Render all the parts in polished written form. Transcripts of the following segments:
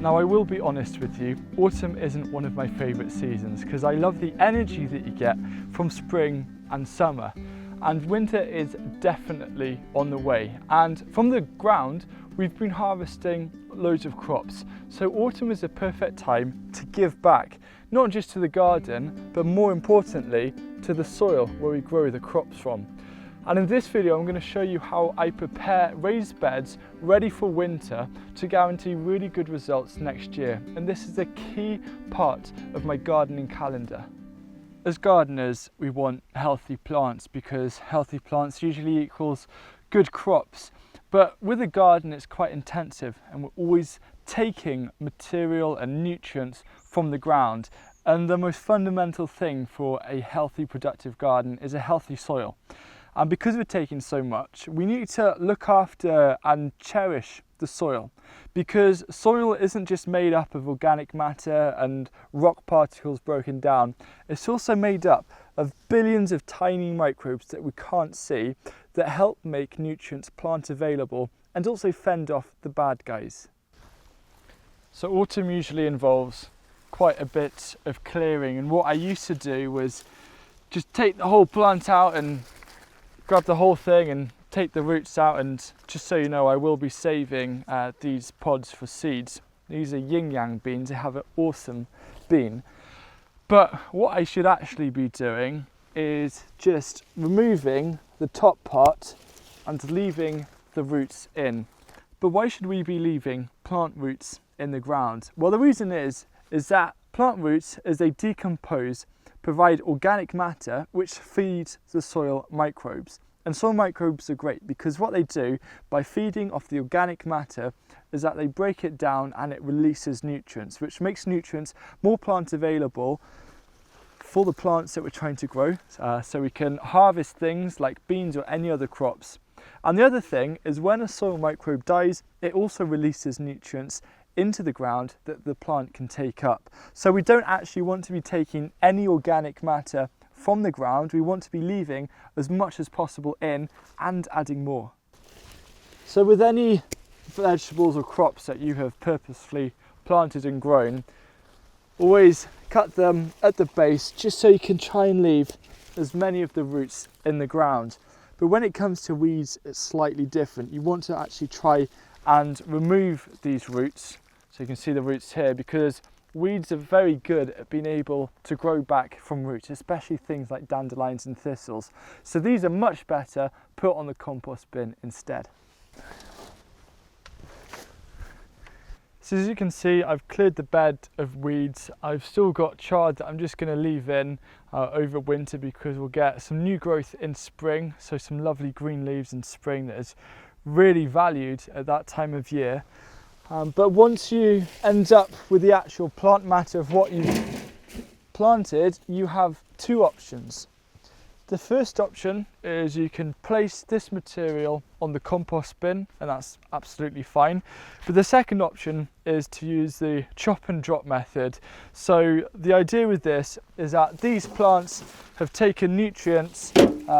Now I will be honest with you, autumn isn't one of my favourite seasons because I love the energy that you get from spring and summer, and winter is definitely on the way. And from the ground we've been harvesting loads of crops, so autumn is a perfect time to give back, not just to the garden but more importantly to the soil where we grow the crops from. And in this video I'm going to show you how I prepare raised beds ready for winter to guarantee really good results next year, and this is a key part of my gardening calendar. As gardeners we want healthy plants because healthy plants usually equals good crops, but with a garden it's quite intensive and we're always taking material and nutrients from the ground, and the most fundamental thing for a healthy productive garden is a healthy soil. And because we're taking so much, we need to look after and cherish the soil, because soil isn't just made up of organic matter and rock particles broken down. It's also made up of billions of tiny microbes that we can't see that help make nutrients plant available and also fend off the bad guys. So autumn usually involves quite a bit of clearing, and what I used to do was just take the whole plant out and grab the whole thing and take the roots out. And just so you know, I will be saving these pods for seeds. These are yin yang beans, they have an awesome bean. But what I should actually be doing is just removing the top part and leaving the roots in. But why should we be leaving plant roots in the ground? Well, the reason is that plant roots, as they decompose, provide organic matter which feeds the soil microbes. And soil microbes are great because what they do by feeding off the organic matter is that they break it down and it releases nutrients, which makes nutrients more plant available for the plants that we're trying to grow, so we can harvest things like beans or any other crops. And the other thing is, when a soil microbe dies, it also releases nutrients into the ground that the plant can take up. So we don't actually want to be taking any organic matter from the ground, we want to be leaving as much as possible in and adding more. So with any vegetables or crops that you have purposefully planted and grown, always cut them at the base just so you can try and leave as many of the roots in the ground. But when it comes to weeds, it's slightly different. You want to actually try and remove these roots. So you can see the roots here, because weeds are very good at being able to grow back from roots, especially things like dandelions and thistles. So these are much better put on the compost bin instead. So as you can see, I've cleared the bed of weeds. I've still got chard that I'm just going to leave in over winter because we'll get some new growth in spring, so some lovely green leaves in spring that is really valued at that time of year. But once you end up with the actual plant matter of what you've planted, you have two options. The first option is you can place this material on the compost bin, and that's absolutely fine. But the second option is to use the chop and drop method. So the idea with this is that these plants have taken nutrients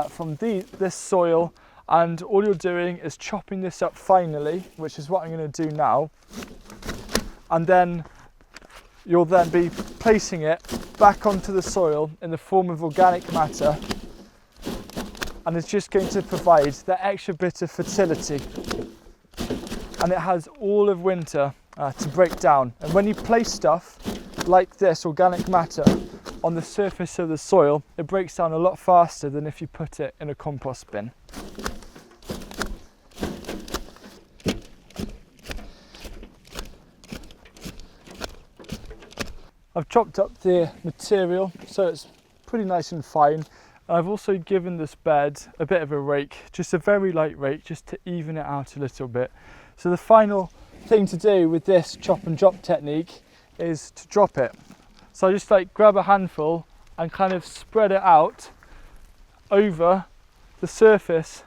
from this soil, and all you're doing is chopping this up finely, which is what I'm going to do now, and then you'll then be placing it back onto the soil in the form of organic matter, and it's just going to provide that extra bit of fertility, and it has all of winter to break down. And when you place stuff like this organic matter on the surface of the soil, it breaks down a lot faster than if you put it in a compost bin. I've chopped up the material so it's pretty nice and fine, and I've also given this bed a bit of a rake, just a very light rake, just to even it out a little bit. So the final thing to do with this chop and drop technique is to drop it. So I just grab a handful and kind of spread it out over the surface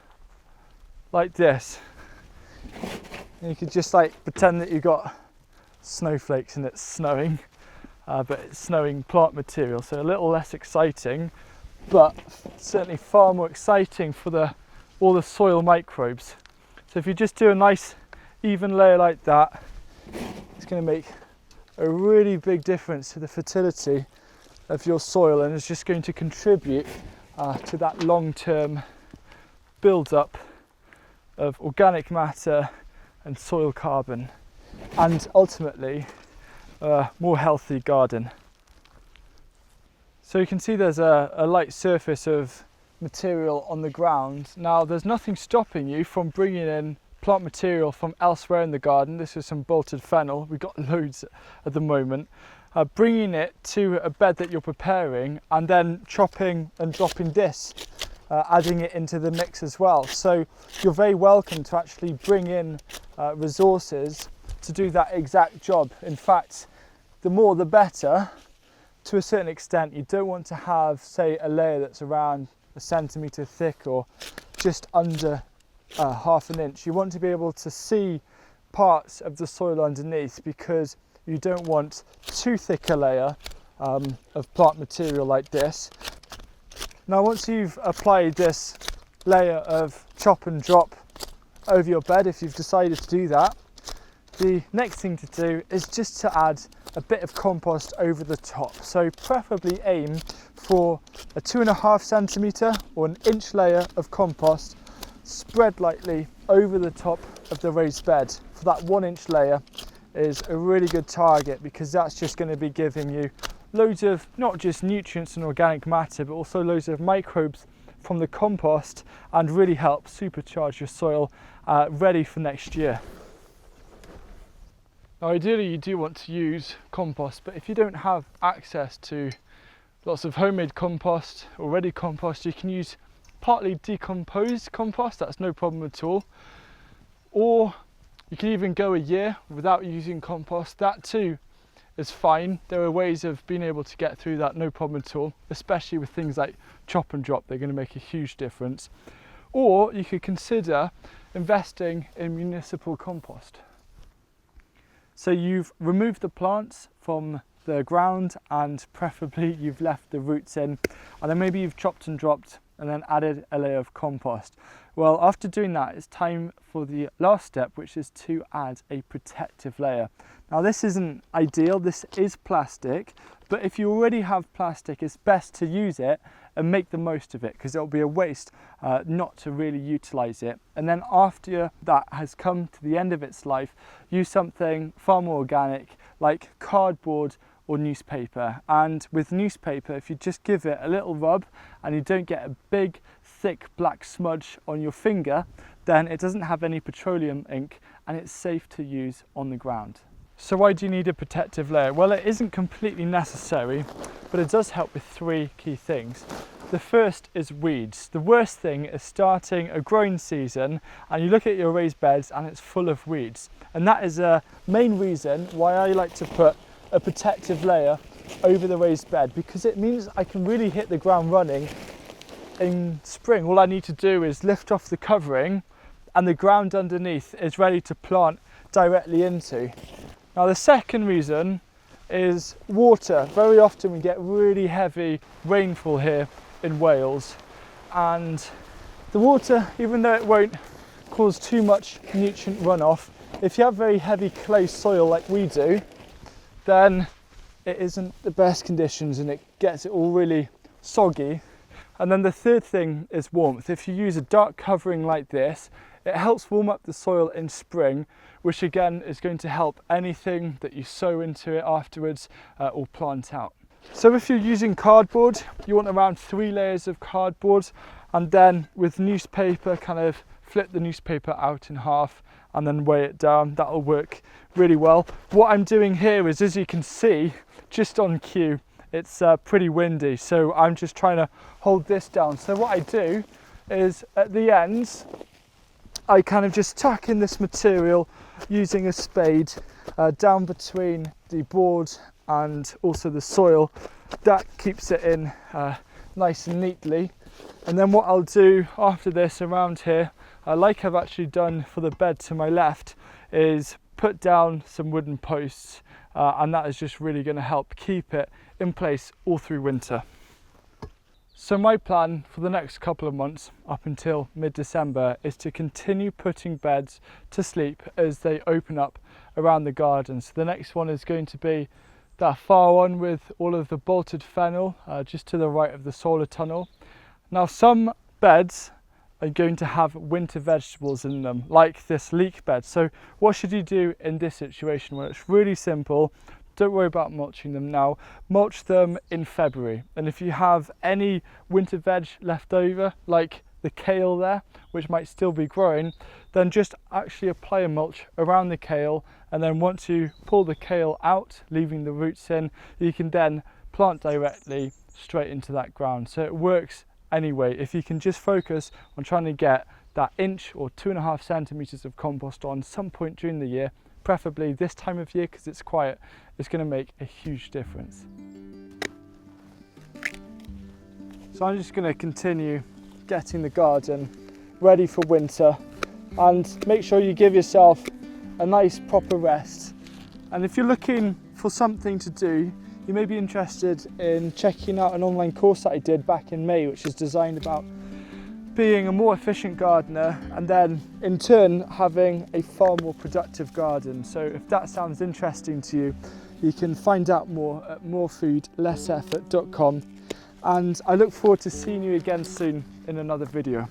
like this. And you could just pretend that you've got snowflakes and it's snowing. But it's snowing plant material, so a little less exciting, but certainly far more exciting for all the soil microbes. So if you just do a nice even layer like that, it's going to make a really big difference to the fertility of your soil, and is just going to contribute to that long-term build-up of organic matter and soil carbon, and ultimately a more healthy garden. So you can see there's a light surface of material on the ground. Now there's nothing stopping you from bringing in plant material from elsewhere in the garden. This is some bolted fennel, we've got loads at the moment. Bringing it to a bed that you're preparing and then chopping and dropping this, adding it into the mix as well. So you're very welcome to actually bring in resources to do that exact job. In fact, the more the better. To a certain extent, you don't want to have, say, a layer that's around 1 centimetre thick or just under half an inch. You want to be able to see parts of the soil underneath, because you don't want too thick a layer of plant material like this. Now once you've applied this layer of chop and drop over your bed, if you've decided to do that, the next thing to do is just to add a bit of compost over the top. So preferably aim for a 2.5 centimetre or 1 inch layer of compost spread lightly over the top of the raised bed. For that 1 inch layer is a really good target, because that's just going to be giving you loads of not just nutrients and organic matter, but also loads of microbes from the compost, and really help supercharge your soil ready for next year. Now ideally you do want to use compost, but if you don't have access to lots of homemade compost or ready compost, you can use partly decomposed compost, that's no problem at all. Or you can even go a year without using compost, that too is fine. There are ways of being able to get through that, no problem at all, especially with things like chop and drop, they're going to make a huge difference. Or you could consider investing in municipal compost. So you've removed the plants from the ground, and preferably you've left the roots in, and then maybe you've chopped and dropped and then added a layer of compost. Well, after doing that, it's time for the last step, which is to add a protective layer. Now this isn't ideal, this is plastic, but if you already have plastic, it's best to use it and make the most of it, because it'll be a waste not to really utilize it. And then after that has come to the end of its life, use something far more organic like cardboard or newspaper. And with newspaper, if you just give it a little rub and you don't get a big thick black smudge on your finger, then it doesn't have any petroleum ink and it's safe to use on the ground. So why do you need a protective layer? Well, it isn't completely necessary, but it does help with 3 key things. The first is weeds. The worst thing is starting a growing season and you look at your raised beds and it's full of weeds. And that is a main reason why I like to put a protective layer over the raised bed, because it means I can really hit the ground running in spring. All I need to do is lift off the covering and the ground underneath is ready to plant directly into. Now the second reason is water. Very often we get really heavy rainfall here in Wales, and the water, even though it won't cause too much nutrient runoff, if you have very heavy clay soil like we do, then it isn't the best conditions and it gets it all really soggy. And then the third thing is warmth. If you use a dark covering like this, it helps warm up the soil in spring, which again is going to help anything that you sow into it afterwards or plant out. So if you're using cardboard, you want around 3 layers of cardboard, and then with newspaper, kind of flip the newspaper out in half and then weigh it down. That'll work really well. What I'm doing here is, as you can see, just on cue, it's pretty windy, so I'm just trying to hold this down. So what I do is at the ends, I kind of just tuck in this material using a spade down between the board and also the soil. That keeps it in nice and neatly. And then what I'll do after this around here, like I've actually done for the bed to my left, is put down some wooden posts, and that is just really going to help keep it in place all through winter. So my plan for the next couple of months up until mid-December is to continue putting beds to sleep as they open up around the garden. So the next one is going to be that far one with all of the bolted fennel just to the right of the solar tunnel. Now some beds are going to have winter vegetables in them, like this leek bed. So what should you do in this situation? Well, it's really simple. Don't worry about mulching them now. Mulch them in February. And if you have any winter veg left over, like the kale there, which might still be growing, then just actually apply a mulch around the kale. And then once you pull the kale out, leaving the roots in, you can then plant directly straight into that ground. So it works anyway. If you can just focus on trying to get that inch or 2.5 centimeters of compost on some point during the year, preferably this time of year because it's quiet, it's going to make a huge difference. So I'm just going to continue getting the garden ready for winter, and make sure you give yourself a nice proper rest. And if you're looking for something to do, you may be interested in checking out an online course that I did back in May, which is designed about being a more efficient gardener and then in turn having a far more productive garden. So if that sounds interesting to you, you can find out more at morefoodlesseffort.com, and I look forward to seeing you again soon in another video.